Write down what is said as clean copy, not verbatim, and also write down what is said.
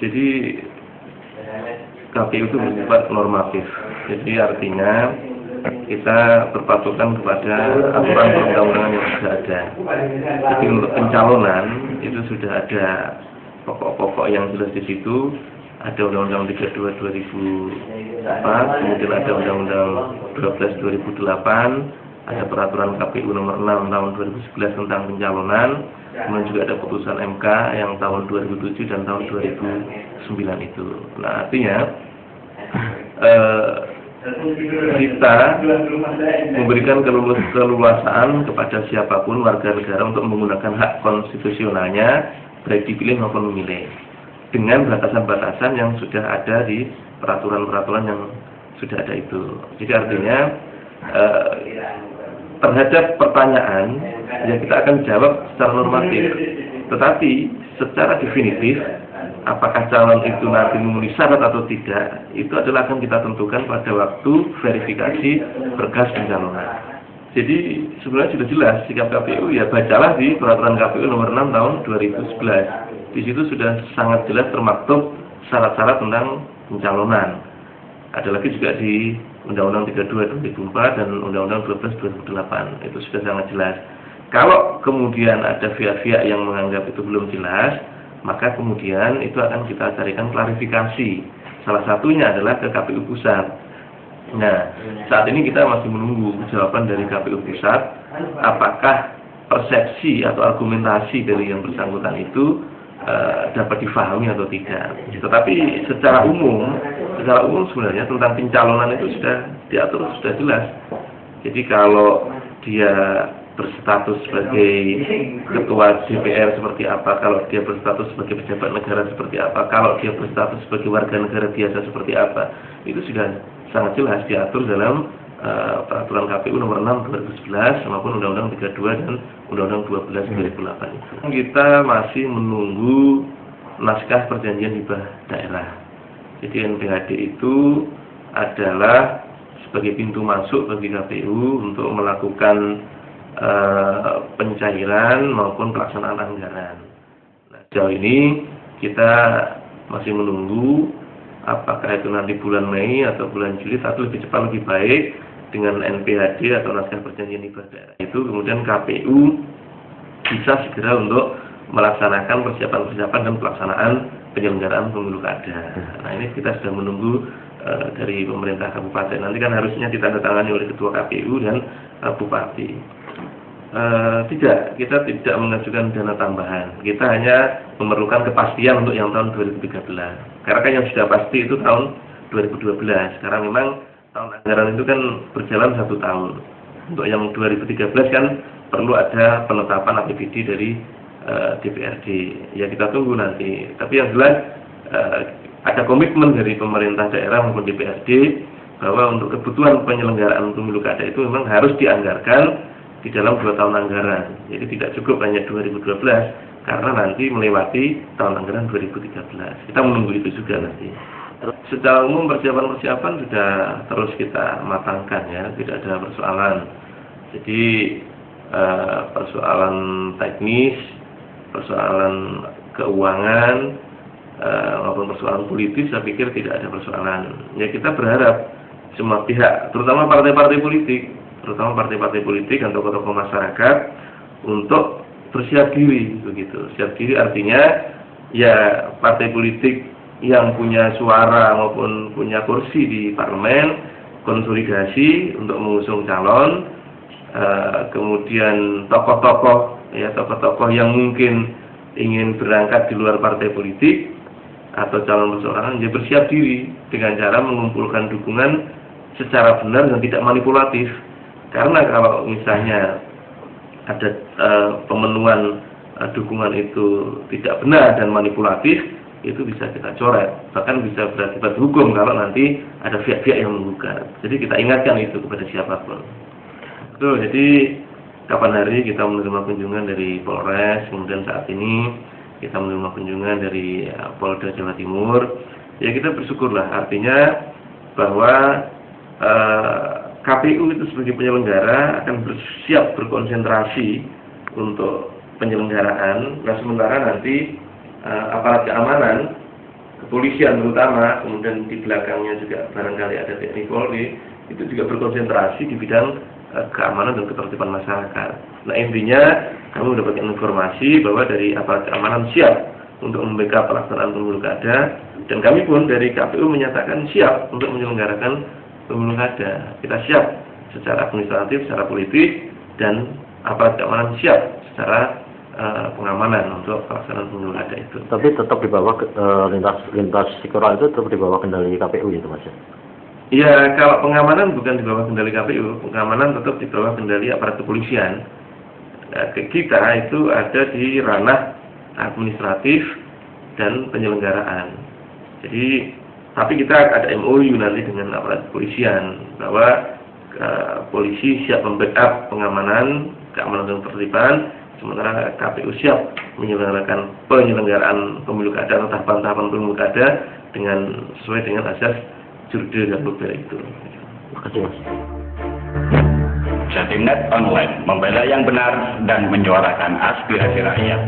Jadi KPU itu bersifat normatif. Jadi artinya kita berpatokan kepada aturan perundang-undangan yang sudah ada. Jadi untuk pencalonan itu sudah ada pokok-pokok yang jelas di situ. Ada Undang-Undang 32 2004, kemudian ada Undang-Undang 12 2008, ada Peraturan KPU nomor 6 tahun 2011 tentang pencalonan, kemudian juga ada putusan MK yang tahun 2007 dan tahun 2009 itu. Nah, artinya kita memberikan keleluasaan kepada siapapun warga negara untuk menggunakan hak konstitusionalnya, baik dipilih maupun memilih, dengan batasan-batasan yang sudah ada di peraturan-peraturan yang sudah ada itu. Jadi artinya terhadap pertanyaan yang kita akan jawab secara normatif, tetapi secara definitif apakah calon itu nanti memenuhi syarat atau tidak, itu adalah akan kita tentukan pada waktu verifikasi berkas pencalonan. Jadi sebenarnya sudah jelas sikap KPU, ya bacalah di Peraturan KPU nomor 6 tahun 2011. Di situ sudah sangat jelas termaktub syarat-syarat tentang pencalonan. Ada lagi juga di Undang-Undang 32 2004 dan Undang-Undang 12 2008. Itu sudah sangat jelas. Kalau kemudian ada pihak-pihak yang menganggap itu belum jelas, maka kemudian itu akan kita carikan klarifikasi. Salah satunya adalah ke KPU Pusat. Nah, saat ini kita masih menunggu jawaban dari KPU Pusat, apakah persepsi atau argumentasi dari yang bersangkutan itu dapat difahami atau tidak. Tetapi secara umum sebenarnya tentang pencalonan itu sudah diatur, sudah jelas. Jadi kalau dia berstatus sebagai ketua DPR seperti apa, kalau dia berstatus sebagai pejabat negara seperti apa, kalau dia berstatus sebagai warga negara biasa seperti apa, itu sudah sangat jelas diatur dalam Peraturan KPU nomor 6 2011 maupun Undang-Undang 32 dan Undang-Undang 12 2008 itu. Kita masih menunggu naskah perjanjian hibah daerah. Jadi NPHD itu adalah sebagai pintu masuk bagi KPU untuk melakukan pencairan maupun pelaksanaan anggaran. Nah, sejauh ini kita masih menunggu apakah itu nanti bulan Mei atau bulan Juli, atau lebih cepat lebih baik dengan NPHD atau naskah perjanjian hibah daerah itu, kemudian KPU bisa segera untuk melaksanakan persiapan-persiapan dan pelaksanaan penyelenggaraan pemilu kada. Nah, ini kita sudah menunggu dari pemerintah kabupaten. Nanti kan harusnya ditandatangani oleh ketua KPU dan bupati. Tidak, kita tidak mengajukan dana tambahan. Kita hanya memerlukan kepastian untuk yang tahun 2013. Karena kan yang sudah pasti itu tahun 2012. Karena memang tahun anggaran itu kan berjalan 1 tahun. Untuk yang 2013 kan perlu ada penetapan APBD dari DPRD. Ya kita tunggu nanti. Tapi yang jelas ada komitmen dari pemerintah daerah maupun DPRD bahwa untuk kebutuhan penyelenggaraan pemilu kada itu memang harus dianggarkan di dalam 2 tahun anggaran. Jadi tidak cukup hanya 2012 karena nanti melewati tahun anggaran 2013. Kita menunggu itu juga nanti. Secara umum persiapan-persiapan sudah terus kita matangkan, ya, tidak ada persoalan. Jadi persoalan teknis, persoalan keuangan maupun persoalan politis, saya pikir tidak ada persoalan. Ya, kita berharap semua pihak, terutama partai-partai politik dan tokoh-tokoh masyarakat untuk bersiap diri, begitu. Siap diri artinya ya partai politik yang punya suara maupun punya kursi di parlemen konsolidasi untuk mengusung calon, kemudian tokoh-tokoh yang mungkin ingin berangkat di luar partai politik atau calon perseorangan, ya bersiap diri dengan cara mengumpulkan dukungan secara benar dan tidak manipulatif. Karena kalau misalnya ada pemenuhan dukungan itu tidak benar dan manipulatif, itu bisa kita coret, bahkan bisa berakibat hukum kalau nanti ada pihak-pihak yang menggugat. Jadi kita ingatkan itu kepada siapapun. Betul, jadi kapan hari kita menerima kunjungan dari Polres, kemudian saat ini kita menerima kunjungan dari Polda Jawa Timur, ya kita bersyukurlah, artinya bahwa KPU itu sebagai penyelenggara akan bersiap berkonsentrasi untuk penyelenggaraan. Nah, sementara nanti aparat keamanan kepolisian terutama, kemudian di belakangnya juga barangkali ada TNI Polri, itu juga berkonsentrasi di bidang keamanan dan ketertiban masyarakat. Nah intinya kami mendapatkan informasi bahwa dari aparat keamanan siap untuk membackup pelaksanaan pemilu kada, dan kami pun dari KPU menyatakan siap untuk menyelenggarakan pemilu kada. Kita siap secara administratif, secara politis, dan aparat keamanan siap secara pengamanan untuk pelaksanaan pemilu kada itu. Tapi tetap di bawah lintas sektoral itu tetap di bawah kendali KPU gitu Mas? Iya, kalau pengamanan bukan di bawah kendali KPU, pengamanan tetap di bawah kendali aparat kepolisian. Kita itu ada di ranah administratif dan penyelenggaraan. Jadi, tapi kita ada MOU nanti dengan aparat kepolisian bahwa polisi siap membackup pengamanan, keamanan dan ketertiban, sementara KPU siap menyelenggarakan penyelenggaraan pemilu kada atau tahapan-tahapan pemilu kada dengan sesuai dengan asas jurdil dan beberapa itu. Terima kasih Mas. Jatimnet Online, membela yang benar dan menyuarakan aspirasi rakyat.